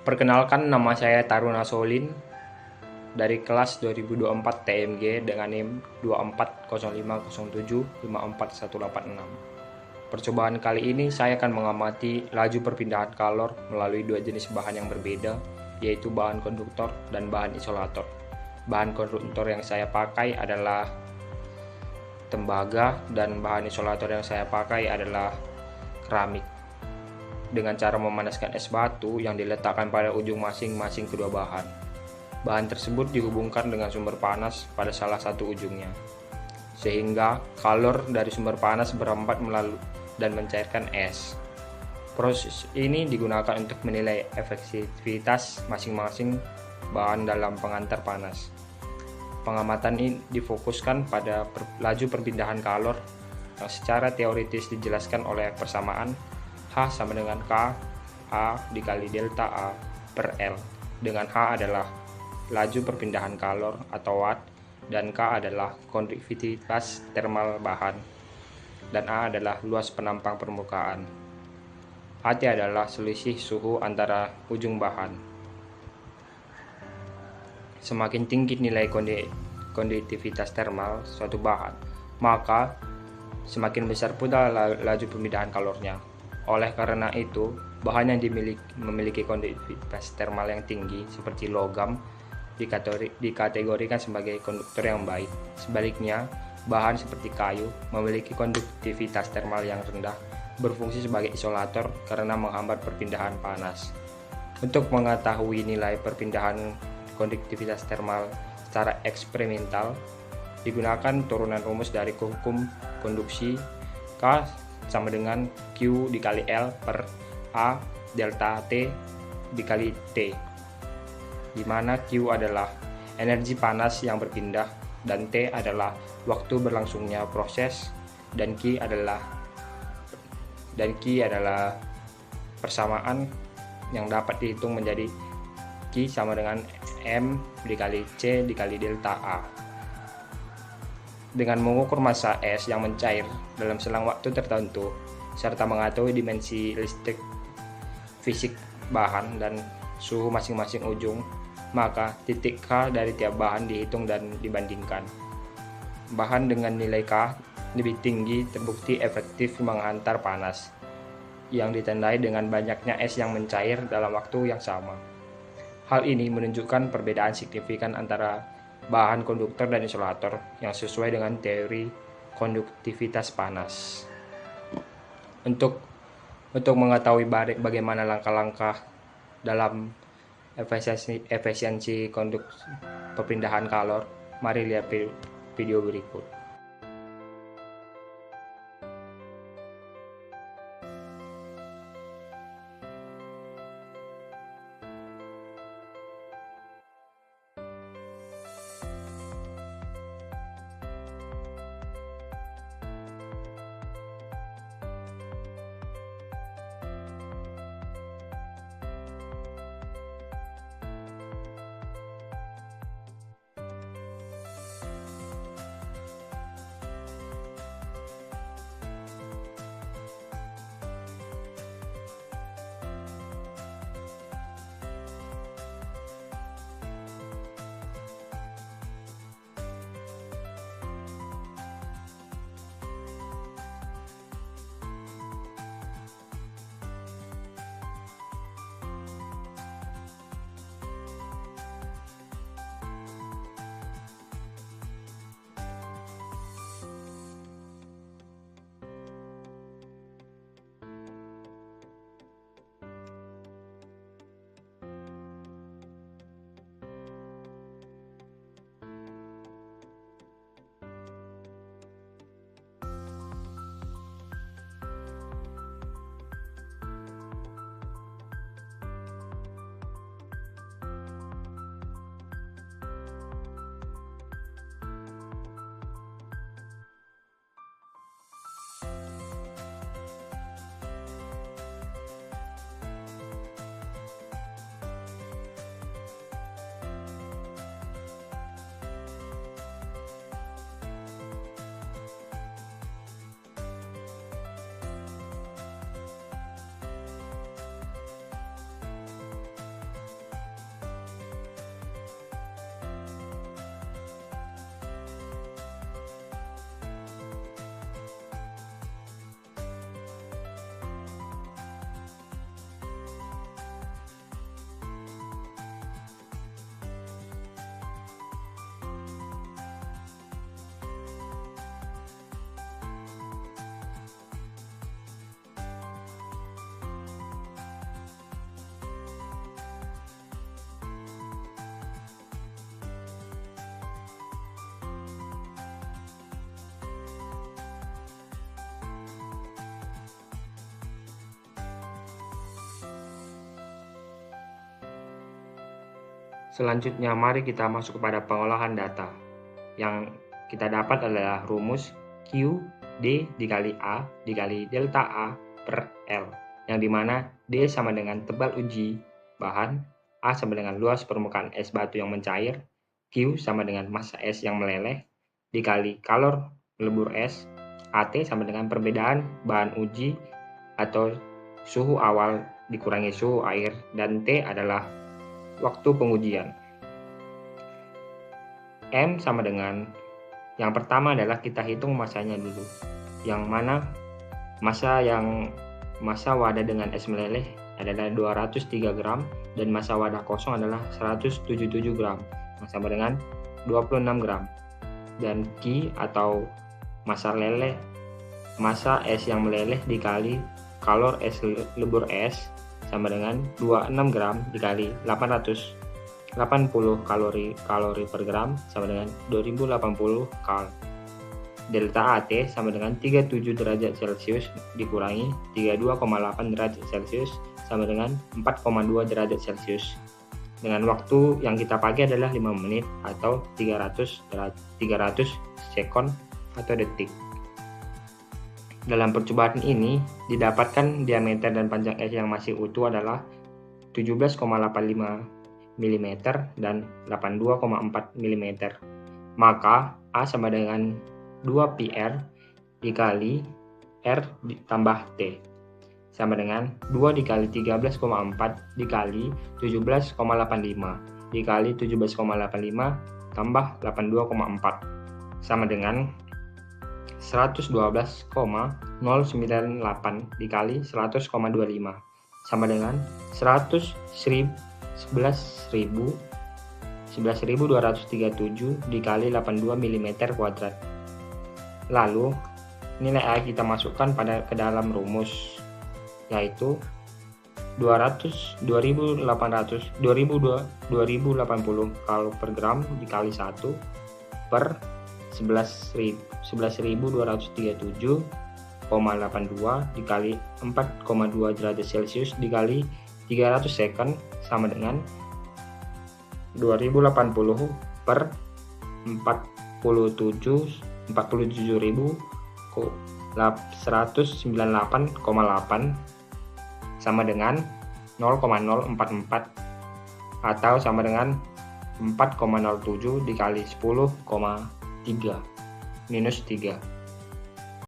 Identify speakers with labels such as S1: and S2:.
S1: Perkenalkan, nama saya Taruna Solin dari kelas 2024 TMG dengan NIM 240507548186. Percobaan kali ini saya akan mengamati laju perpindahan kalor melalui dua jenis bahan yang berbeda, yaitu bahan konduktor dan bahan isolator. Bahan konduktor yang saya pakai adalah tembaga dan bahan isolator yang saya pakai adalah keramik. Dengan cara memanaskan es batu yang diletakkan pada ujung masing-masing kedua bahan. Bahan tersebut dihubungkan dengan sumber panas pada salah satu ujungnya, sehingga kalor dari sumber panas berambat melalui dan mencairkan es. Proses ini digunakan untuk menilai efektivitas masing-masing bahan dalam pengantar panas. Pengamatan ini difokuskan pada laju perpindahan kalor yang secara teoritis dijelaskan oleh persamaan H sama dengan K A dikali delta A per L, dengan H adalah laju perpindahan kalor atau watt, dan K adalah konduktivitas termal bahan, dan A adalah luas penampang permukaan. AT adalah selisih suhu antara ujung bahan. Semakin tinggi nilai konduktivitas termal suatu bahan, maka semakin besar pula laju perpindahan kalornya. Oleh karena itu, bahan yang memiliki konduktivitas termal yang tinggi seperti logam dikategorikan sebagai konduktor yang baik. Sebaliknya, bahan seperti kayu memiliki konduktivitas termal yang rendah, berfungsi sebagai isolator karena menghambat perpindahan panas. Untuk mengetahui nilai perpindahan konduktivitas termal secara eksperimental, digunakan turunan rumus dari hukum konduksi. K sama dengan Q dikali L per A delta T dikali T, di mana Q adalah energi panas yang berpindah dan T adalah waktu berlangsungnya proses, dan Q adalah persamaan yang dapat dihitung menjadi Q sama dengan M dikali C dikali delta A. Dengan mengukur massa es yang mencair dalam selang waktu tertentu, serta mengetahui dimensi listrik fisik bahan dan suhu masing-masing ujung, maka titik K dari tiap bahan dihitung dan dibandingkan. Bahan dengan nilai K lebih tinggi terbukti efektif menghantar panas, yang ditandai dengan banyaknya es yang mencair dalam waktu yang sama. Hal ini menunjukkan perbedaan signifikan antara bahan konduktor dan isolator yang sesuai dengan teori konduktivitas panas. Untuk mengetahui bagaimana langkah-langkah dalam efisiensi perpindahan kalor, mari lihat video berikut. Selanjutnya mari kita masuk kepada pengolahan data. Yang kita dapat adalah rumus Q D dikali A dikali delta A per L, yang dimana D sama dengan tebal uji bahan, A sama dengan luas permukaan es batu yang mencair, Q sama dengan massa es yang meleleh, dikali kalor melebur es, AT sama dengan perbedaan bahan uji atau suhu awal dikurangi suhu air, dan T adalah waktu pengujian. M sama dengan, yang pertama adalah kita hitung massanya dulu, yang mana massa wadah dengan es meleleh adalah 203 gram dan massa wadah kosong adalah 177 gram, yang sama dengan 26 gram. Dan Q atau massa es yang meleleh dikali kalor es lebur es sama dengan 26 gram dikali 880 kalori per gram sama dengan 2080 kal. Delta AT sama dengan 37 derajat Celcius dikurangi 32,8 derajat Celcius sama dengan 4,2 derajat Celcius. Dengan waktu yang kita pakai adalah 5 menit atau 300 sekon atau detik. Dalam percobaan ini didapatkan diameter dan panjang es yang masih utuh adalah 17,85 mm dan 82,4 mm. Maka A sama dengan 2 PR dikali R ditambah T sama dengan 2 dikali 13,4 dikali 17,85 dikali 17,85 tambah 82,4 sama dengan 112,098 dikali 100,25 sama dengan 11.237 dikali 82 mm kuadrat. Lalu nilai A kita masukkan ke dalam rumus, yaitu 2080 kal per gram dikali 1 per 11.237,82 dikali 4,2 derajat Celcius dikali 300 second sama dengan 2080 per 47.198,8 sama dengan 0,044 atau sama dengan 4,07 dikali 10,3 minus 3.